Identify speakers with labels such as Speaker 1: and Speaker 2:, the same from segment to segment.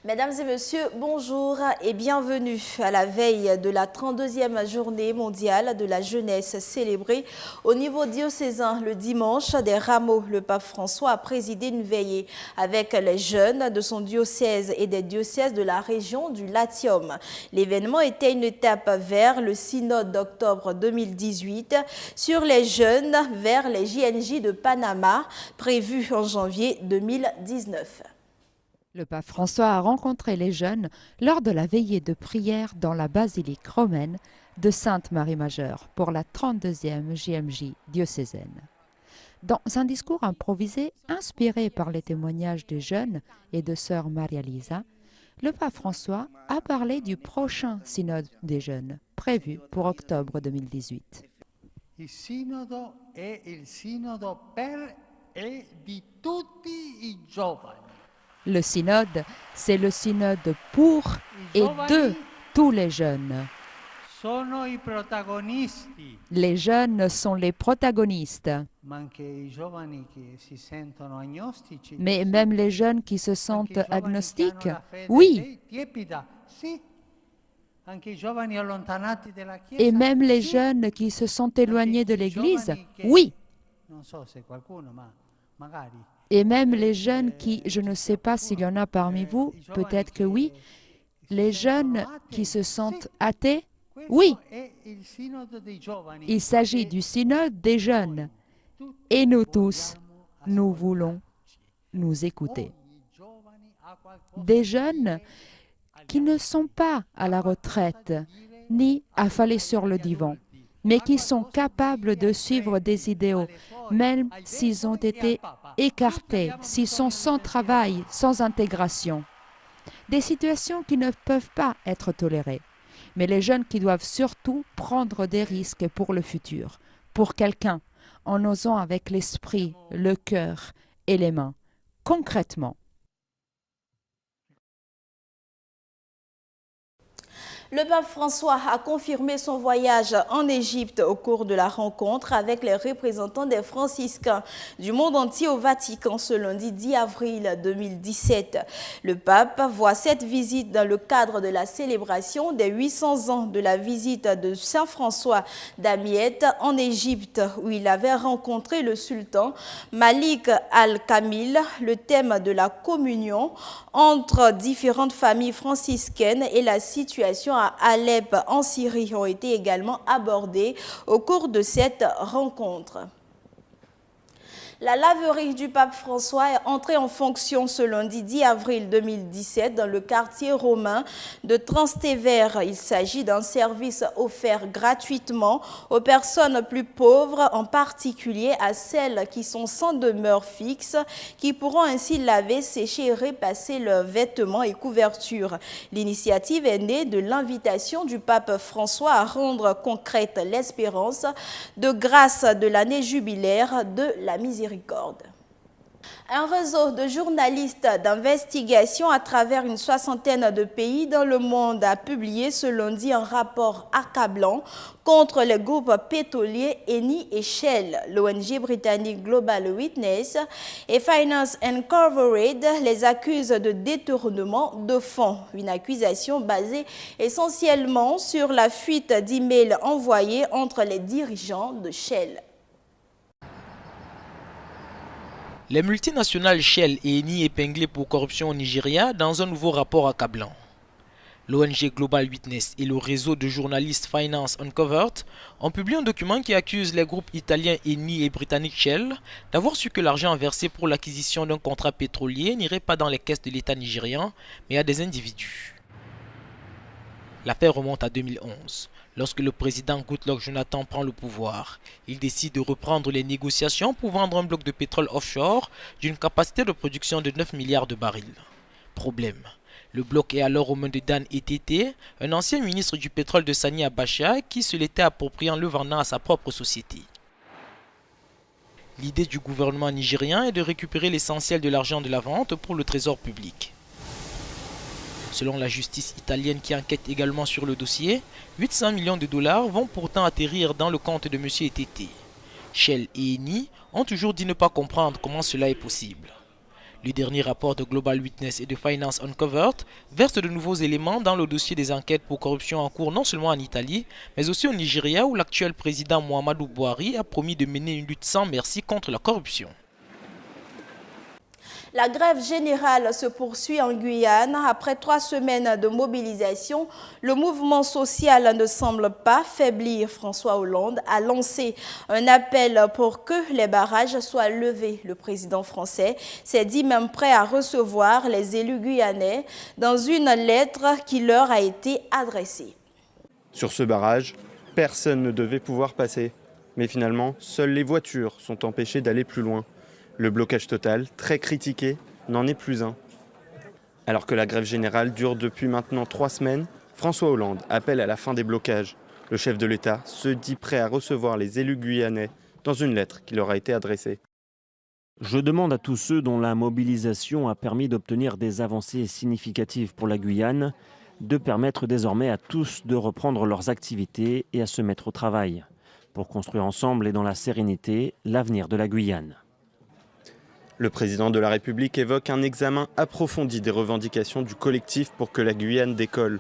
Speaker 1: Mesdames et messieurs, bonjour et bienvenue à la veille de la 32e journée mondiale de la jeunesse célébrée au niveau diocésain le dimanche des Rameaux. Le pape François a présidé une veillée avec les jeunes de son diocèse et des diocèses de la région du Latium. L'événement était une étape vers le synode d'octobre 2018 sur les jeunes vers les JNJ de Panama prévu en janvier 2019.
Speaker 2: Le pape François a rencontré les jeunes lors de la veillée de prière dans la basilique romaine de Sainte-Marie-Majeure pour la 32e JMJ diocésaine. Dans un discours improvisé inspiré par les témoignages des jeunes et de sœur Maria-Lisa, le pape François a parlé du prochain synode des jeunes prévu pour octobre 2018.
Speaker 3: Il sinodo è il sinodo per e di tutti i giovani.
Speaker 2: Le synode, c'est le synode pour et de tous les jeunes.
Speaker 3: Sono i protagonisti.
Speaker 2: Les jeunes sont les protagonistes. Mais même les jeunes qui se sentent agnostiques, oui. Et même les jeunes qui se sont éloignés de l'Église, oui. Et même les jeunes qui, je ne sais pas s'il y en a parmi vous, peut-être que oui, les jeunes qui se sentent athées, oui. Il s'agit du synode des jeunes. Et nous tous, nous voulons nous écouter. Des jeunes qui ne sont pas à la retraite, ni affalés sur le divan, mais qui sont capables de suivre des idéaux, même s'ils ont été écartés, s'ils sont sans travail, sans intégration. Des situations qui ne peuvent pas être tolérées. Mais les jeunes qui doivent surtout prendre des risques pour le futur, pour quelqu'un, en osant avec l'esprit, le cœur et les mains, concrètement.
Speaker 1: Le pape François a confirmé son voyage en Égypte au cours de la rencontre avec les représentants des franciscains du monde entier au Vatican ce lundi 10 avril 2017. Le pape voit cette visite dans le cadre de la célébration des 800 ans de la visite de Saint François d'Amiette en Égypte où il avait rencontré le sultan Malik al-Kamil. Le thème de la communion entre différentes familles franciscaines et la situation à Alep en Syrie ont été également abordés au cours de cette rencontre. La laverie du pape François est entrée en fonction ce lundi 10 avril 2017 dans le quartier romain de Trastevere. Il s'agit d'un service offert gratuitement aux personnes plus pauvres, en particulier à celles qui sont sans demeure fixe, qui pourront ainsi laver, sécher et repasser leurs vêtements et couvertures. L'initiative est née de l'invitation du pape François à rendre concrète l'espérance de grâce de l'année jubilaire de la miséricorde. Un réseau de journalistes d'investigation à travers une soixantaine de pays dans le monde a publié ce lundi un rapport accablant contre les groupes pétroliers Eni et Shell. L'ONG britannique Global Witness et Finance Incorporated les accusent de détournement de fonds. Une accusation basée essentiellement sur la fuite d'emails envoyés entre les dirigeants de Shell.
Speaker 4: Les multinationales Shell et Eni épinglées pour corruption au Nigeria dans un nouveau rapport accablant. L'ONG Global Witness et le réseau de journalistes Finance Uncovered ont publié un document qui accuse les groupes italiens Eni et britanniques Shell d'avoir su que l'argent versé pour l'acquisition d'un contrat pétrolier n'irait pas dans les caisses de l'État nigérian, mais à des individus. L'affaire remonte à 2011. Lorsque le président Goodluck Jonathan prend le pouvoir, il décide de reprendre les négociations pour vendre un bloc de pétrole offshore d'une capacité de production de 9 milliards de barils. Problème. Le bloc est alors aux mains de Dan Etete, un ancien ministre du pétrole de Sani Abacha qui se l'était approprié en le vendant à sa propre société. L'idée du gouvernement nigérien est de récupérer l'essentiel de l'argent de la vente pour le trésor public. Selon la justice italienne qui enquête également sur le dossier, 800 millions de dollars vont pourtant atterrir dans le compte de M. Etete. Shell et Eni ont toujours dit ne pas comprendre comment cela est possible. Le dernier rapport de Global Witness et de Finance Uncovered verse de nouveaux éléments dans le dossier des enquêtes pour corruption en cours non seulement en Italie, mais aussi au Nigeria où l'actuel président Muhammadu Buhari a promis de mener une lutte sans merci contre la corruption.
Speaker 1: La grève générale se poursuit en Guyane. Après 3 semaines de mobilisation, le mouvement social ne semble pas faiblir. François Hollande a lancé un appel pour que les barrages soient levés. Le président français s'est dit même prêt à recevoir les élus guyanais dans une lettre qui leur a été adressée.
Speaker 5: Sur ce barrage, personne ne devait pouvoir passer. Mais finalement, seules les voitures sont empêchées d'aller plus loin. Le blocage total, très critiqué, n'en est plus un. Alors que la grève générale dure depuis maintenant 3 semaines, François Hollande appelle à la fin des blocages. Le chef de l'État se dit prêt à recevoir les élus guyanais dans une lettre qui leur a été adressée.
Speaker 6: Je demande à tous ceux dont la mobilisation a permis d'obtenir des avancées significatives pour la Guyane de permettre désormais à tous de reprendre leurs activités et à se mettre au travail pour construire ensemble et dans la sérénité l'avenir de la Guyane.
Speaker 5: Le président de la République évoque un examen approfondi des revendications du collectif pour que la Guyane décolle.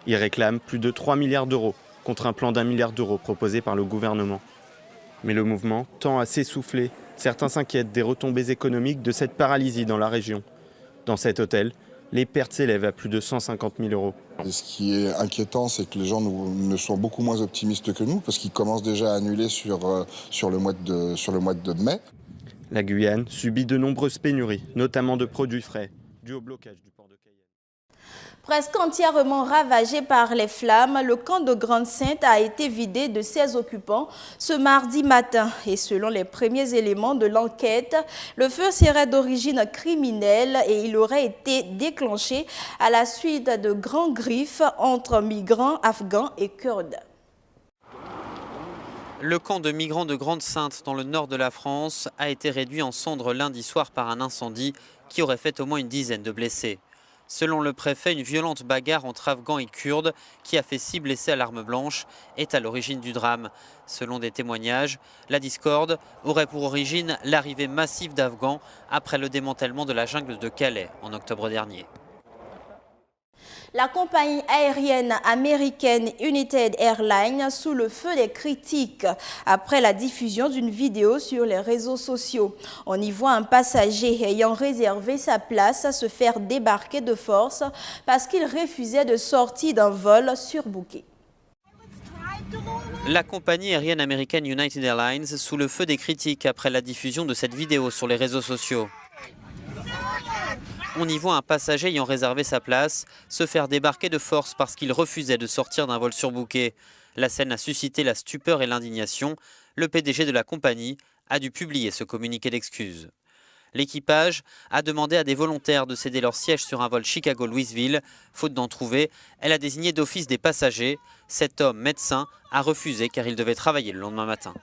Speaker 5: Il réclame plus de 3 milliards d'euros contre un plan d'1 milliard d'euros proposé par le gouvernement. Mais le mouvement tend à s'essouffler. Certains s'inquiètent des retombées économiques de cette paralysie dans la région. Dans cet hôtel, les pertes s'élèvent à plus de 150 000 euros.
Speaker 7: Et ce qui est inquiétant, c'est que les gens ne sont beaucoup moins optimistes que nous, parce qu'ils commencent déjà à annuler sur le mois de mai.
Speaker 5: La Guyane subit de nombreuses pénuries, notamment de produits frais, dus au blocage du port de Cayenne.
Speaker 1: Presque entièrement ravagé par les flammes, le camp de Grande-Synthe a été vidé de ses occupants ce mardi matin. Et selon les premiers éléments de l'enquête, le feu serait d'origine criminelle et il aurait été déclenché à la suite de grands griffes entre migrants afghans et kurdes.
Speaker 8: Le camp de migrants de Grande-Synthe dans le nord de la France a été réduit en cendres lundi soir par un incendie qui aurait fait au moins une dizaine de blessés. Selon le préfet, une violente bagarre entre Afghans et Kurdes qui a fait 6 blessés à l'arme blanche est à l'origine du drame. Selon des témoignages, la discorde aurait pour origine l'arrivée massive d'Afghans après le démantèlement de la jungle de Calais en octobre dernier.
Speaker 1: La compagnie aérienne américaine United Airlines sous le feu des critiques après la diffusion d'une vidéo sur les réseaux sociaux. On y voit un passager ayant réservé sa place se faire débarquer de force parce qu'il refusait de sortir d'un vol surbooké.
Speaker 8: La compagnie aérienne américaine United Airlines sous le feu des critiques après la diffusion de cette vidéo sur les réseaux sociaux. On y voit un passager ayant réservé sa place se faire débarquer de force parce qu'il refusait de sortir d'un vol surbooké. La scène a suscité la stupeur et l'indignation. Le PDG de la compagnie a dû publier ce communiqué d'excuses. L'équipage a demandé à des volontaires de céder leur siège sur un vol Chicago-Louisville. Faute d'en trouver, elle a désigné d'office des passagers. Cet homme, médecin, a refusé car il devait travailler le lendemain matin.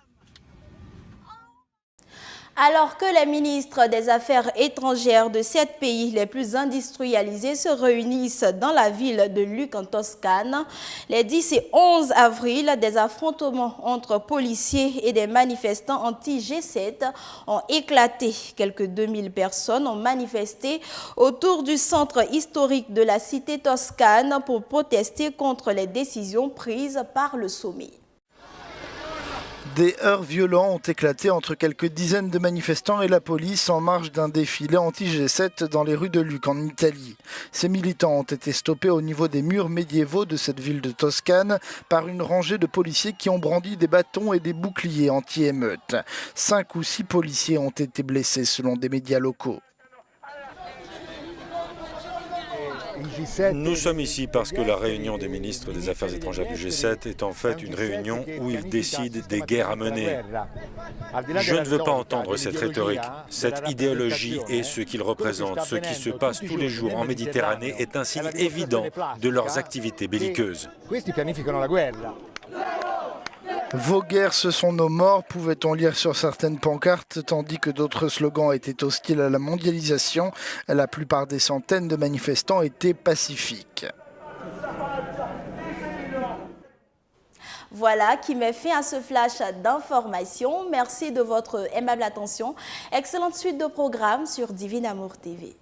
Speaker 1: Alors que les ministres des Affaires étrangères de 7 pays les plus industrialisés se réunissent dans la ville de Lucques en Toscane, les 10 et 11 avril, des affrontements entre policiers et des manifestants anti-G7 ont éclaté. Quelques 2000 personnes ont manifesté autour du centre historique de la cité toscane pour protester contre les décisions prises par le sommet.
Speaker 9: Des heurts violents ont éclaté entre quelques dizaines de manifestants et la police en marge d'un défilé anti-G7 dans les rues de Lucques en Italie. Ces militants ont été stoppés au niveau des murs médiévaux de cette ville de Toscane par une rangée de policiers qui ont brandi des bâtons et des boucliers anti-émeute. 5 ou 6 policiers ont été blessés selon des médias locaux.
Speaker 10: Nous sommes ici parce que la réunion des ministres des Affaires étrangères du G7 est en fait une réunion où ils décident des guerres à mener. Je ne veux pas entendre cette rhétorique, cette idéologie et ce qu'ils représentent. Ce qui se passe tous les jours en Méditerranée est un signe évident de leurs activités belliqueuses.
Speaker 9: Vos guerres, ce sont nos morts, pouvait-on lire sur certaines pancartes, tandis que d'autres slogans étaient hostiles à la mondialisation. La plupart des centaines de manifestants étaient pacifiques.
Speaker 1: Voilà qui met fin à ce flash d'informations. Merci de votre aimable attention. Excellente suite de programmes sur Divin Amour TV.